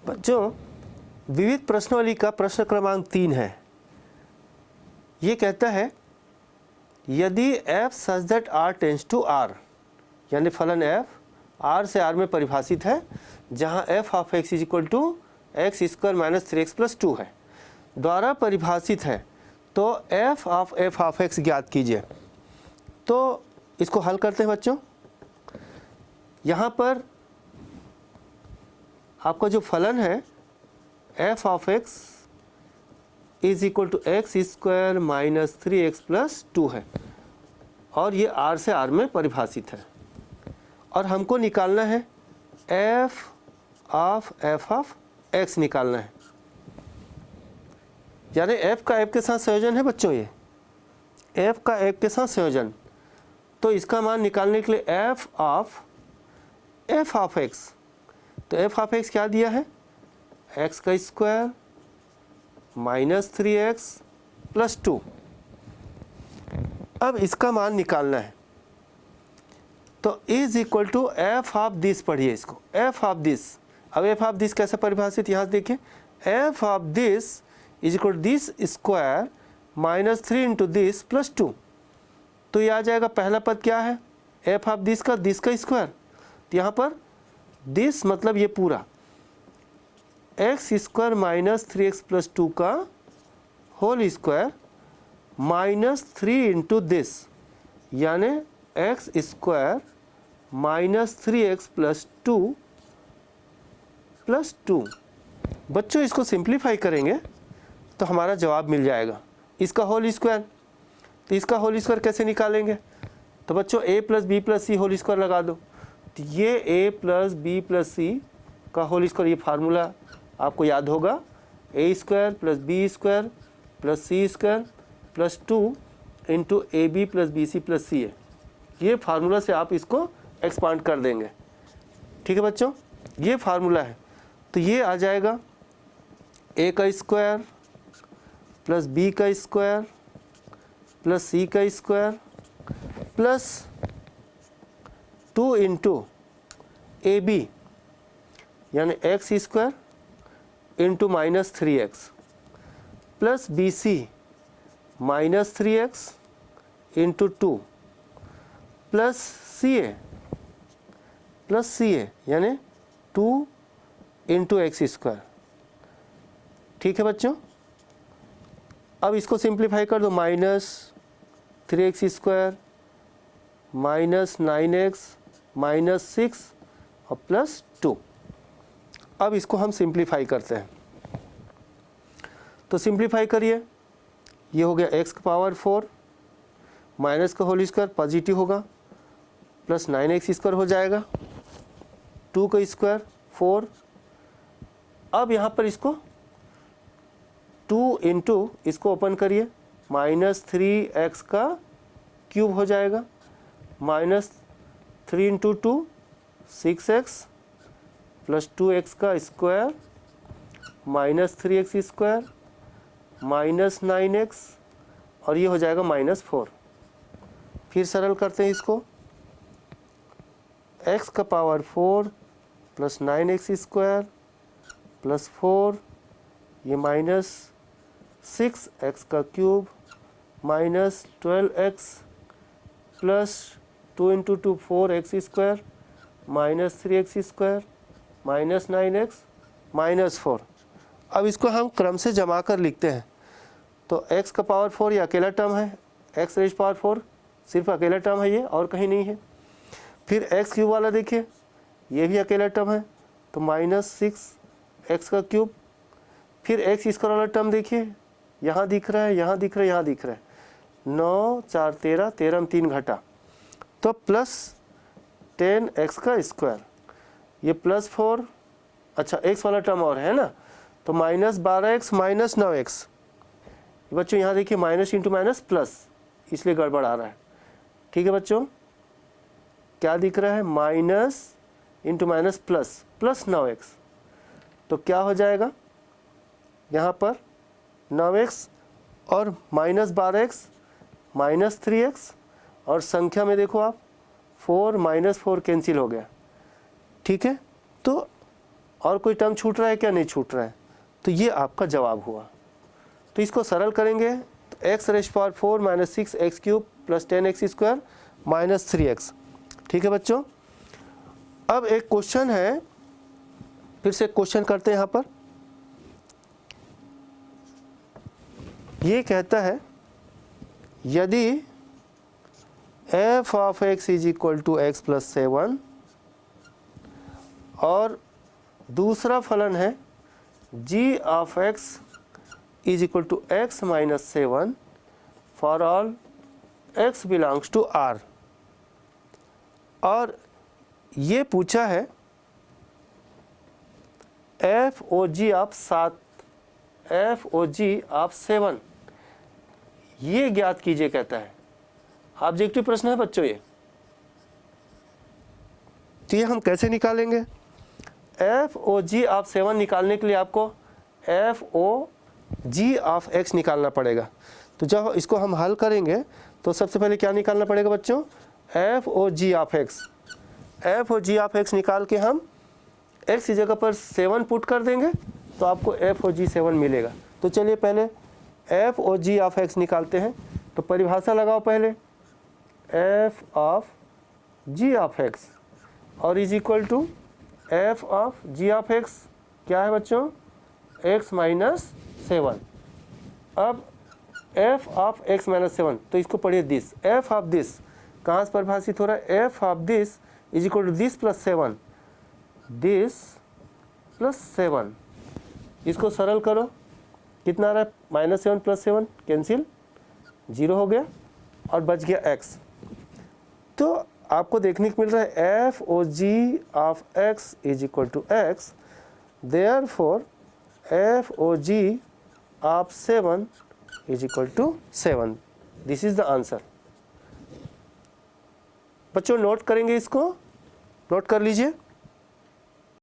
बच्चों, विविध प्रश्नावली का प्रश्न क्रमांक 3 है। ये कहता है यदि f such that r tends to r, यानी फलन f r से r में परिभाषित है जहाँ f of x is equal to x square minus 3x plus 2 है, द्वारा परिभाषित है, तो f ऑफ x ज्ञात कीजिए। तो इसको हल करते हैं बच्चों। यहाँ पर आपका जो फलन है f of x is equal to x square minus 3x plus 2 है और ये r से r में परिभाषित है और हमको निकालना है f ऑफ x निकालना है, यानी f का f के साथ संयोजन है बच्चों। ये f का f के साथ संयोजन, तो इसका मान निकालने के लिए f ऑफ x, तो f ऑफ x क्या दिया है, x का स्क्वायर माइनस 3x प्लस 2। अब इसका मान निकालना है, तो is equal to f of this, पढ़िए इसको, एफ ऑफ दिस। अब एफ ऑफ दिस कैसे परिभाषित, यहाँ देखिए, f of this is equal to this square minus 3 into this plus 2। तो ये आ जाएगा, पहला पद क्या है, एफ ऑफ दिस का स्क्वायर, तो यहाँ पर दिस मतलब ये पूरा x square minus 3x plus 2 का whole square minus 3 into this, यानी x square minus 3x plus 2 बच्चों इसको सिंप्लीफाई करेंगे तो हमारा जवाब मिल जाएगा, इसका होल स्क्वायर। तो इसका होल स्क्वायर कैसे निकालेंगे, तो बच्चों a plus b plus c whole square लगा दो, तो ये a plus b plus c का होल स्क्वायर, ये फार्मूला आपको याद होगा, a square plus b square plus c square plus 2 into a b plus b c plus c है। ये फार्मूला से आप इसको एक्सपांड कर देंगे, ठीक है बच्चों, ये फार्मूला है। तो ये आ जाएगा a का स्क्वायर प्लस b का स्क्वायर प्लस c का square plus 2 into a b, यानी x square into minus 3x plus b c minus 3x into 2 plus c a यानी 2 इंटू एक्स स्क्वायर, ठीक है बच्चों। अब इसको सिंप्लीफाई कर दो, minus 3x square minus 9x minus 6 और प्लस 2। अब इसको हम सिंप्लीफाई करते हैं, तो सिंप्लीफाई करिए, ये हो गया x का पावर 4 माइनस का होल स्क्वायर पॉजिटिव होगा प्लस 9x स्क्वायर हो जाएगा, 2 का स्क्वायर 4। अब यहाँ पर इसको 2 इंटू इसको ओपन करिए, माइनस 3x का क्यूब हो जाएगा, minus 3 into 2 6x plus 2x का square minus 3x square minus 9x और ये हो जाएगा माइनस 4। फिर सरल करते हैं इसको, x का power 4 plus 9x square plus 4, ये माइनस 6x का cube minus 12x plus 2 into 2 4x square minus 3x square minus 9x minus 4। अब इसको हम क्रम से जमा कर लिखते हैं, तो x का पावर 4 ये अकेला टर्म है, x रेज पावर 4 सिर्फ अकेला टर्म है ये, और कहीं नहीं है। फिर x क्यूब वाला देखिए, ये भी अकेला टर्म है, तो माइनस 6x का क्यूब। फिर x स्क्वायर वाला टर्म देखिए, यहाँ दिख रहा है, यहाँ दिख रहा है, यहाँ दिख रहा है, 9 4 13, 13 में 3 घटा, तो प्लस 10x का स्क्वायर, ये प्लस 4, अच्छा x वाला टर्म और है ना, तो माइनस 12x माइनस 9x। बच्चों यहाँ देखिए माइनस इंटू माइनस प्लस, इसलिए गड़बड़ आ रहा है, ठीक है बच्चों। क्या दिख रहा है, minus into minus plus, plus 9x, तो क्या हो जाएगा यहाँ पर 9x और माइनस 12x माइनस 3x, और संख्या में देखो आप 4 माइनस 4 कैंसिल हो गया, ठीक है। तो और कोई टर्म छूट रहा है क्या? नहीं छूट रहा है, तो ये आपका जवाब हुआ। तो इसको सरल करेंगे तो x raise power 4 minus 6x cube plus 10x square minus 3x। ठीक है बच्चों, अब एक क्वेश्चन है, फिर से क्वेश्चन करते हैं यहाँ पर। ये कहता है यदि f of x is equal to x plus 7 और दूसरा फलन है g of x is equal to x minus 7 for all x belongs to R, और ये पूछा है f o g of 7, f o g of 7 ये ज्ञात कीजिए कहता है। ऑब्जेक्टिव प्रश्न है बच्चों ये, तो ये हम कैसे निकालेंगे? एफ ओ जी ऑफ 7 निकालने के लिए आपको f o g of x निकालना पड़ेगा। तो जब इसको हम हल करेंगे तो सबसे पहले क्या निकालना पड़ेगा बच्चों? F o g of x. F o g of x निकाल के हम एक्स की जगह पर 7 पुट कर देंगे तो आपको एफ ओ जी 7 मिलेगा। तो चलिए पहले f o g of x निकालते हैं। तो परिभाषा लगाओ पहले, f of g of x और is equal to f of g of x क्या है बच्चों? X minus 7। अब एफ ऑफ एक्स माइनस 7, तो इसको पढ़िए दिस, एफ ऑफ दिस कहाँ से परिभाषित हो रहा है? F of this is equal to this plus 7, this plus 7। इसको सरल करो, कितना आ रहा है? -7 प्लस 7 कैंसिल, 0 हो गया और बच गया x। तो आपको देखने को मिल रहा है f o g of x is equal to x, therefore f o g of 7 is equal to 7। This is the answer. बच्चों नोट करेंगे, इसको नोट कर लीजिए।